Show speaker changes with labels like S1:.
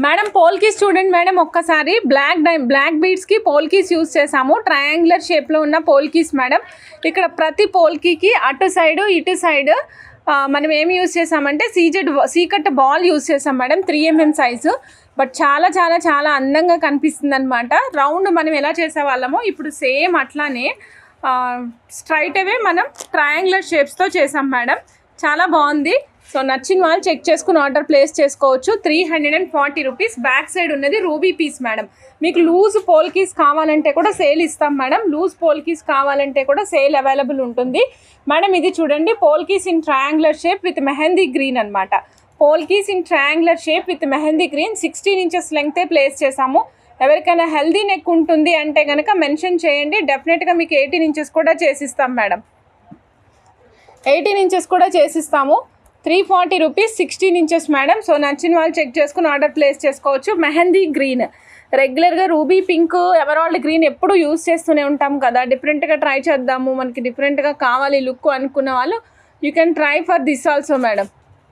S1: Madam polkis చూడండి madam, ఒక్కసారి black బీడ్స్కి polkis use చేసాము. ట్రయాంగులర్ షేప్లో ఉన్న పోల్కీస్ మేడం. ఇక్కడ ప్రతి పోల్కీకి అటు సైడు ఇటు సైడ్ మనం ఏమి యూజ్ చేసామంటే సీకట్ బాల్ యూజ్ చేసాం మేడం, 3mm సైజు. బట్ చాలా చాలా చాలా అందంగా కనిపిస్తుంది అనమాట. రౌండ్ మనం ఎలా చేసేవాళ్ళమో ఇప్పుడు సేమ్ అట్లానే స్ట్రైట్ అవే మనం ట్రయాంగులర్ షేప్స్తో చేసాం మేడం. చాలా బాగుంది. సో నచ్చిన వాళ్ళు చెక్ చేసుకుని ఆర్డర్ ప్లేస్ చేసుకోవచ్చు. 340 రూపీస్. బ్యాక్ సైడ్ ఉన్నది రూబీ పీస్ మేడం. మీకు లూజ్ పోల్కీస్ కావాలంటే కూడా సేల్ ఇస్తాం మేడం. లూజ్ పోల్కీస్ కావాలంటే కూడా సేల్ అవైలబుల్ ఉంటుంది మేడం. ఇది చూడండి, polkis in triangular shape with mehndi green అనమాట. Polkis in triangular shape with mehndi green 16 inches లెంగ్తే ప్లేస్ చేసాము. ఎవరికైనా హెల్దీ నెక్ ఉంటుంది అంటే కనుక మెన్షన్ చేయండి. డెఫినెట్గా మీకు 18 ఇంచెస్ కూడా చేసిస్తాం మేడం. 18 ఇంచెస్ కూడా చేసిస్తాము. 340 రూపీస్, 16 ఇంచెస్ మేడం. సో నచ్చిన వాళ్ళు చెక్ చేసుకుని ఆర్డర్ ప్లేస్ చేసుకోవచ్చు. మెహందీ గ్రీన్, రెగ్యులర్గా రూబీ పింక్, ఎమరాల్డ్ గ్రీన్ ఎప్పుడు యూజ్ చేస్తూనే ఉంటాం కదా. డిఫరెంట్గా ట్రై చేద్దాము, మనకి డిఫరెంట్గా కావాలి లుక్ అనుకున్న వాళ్ళు you can try for this also madam.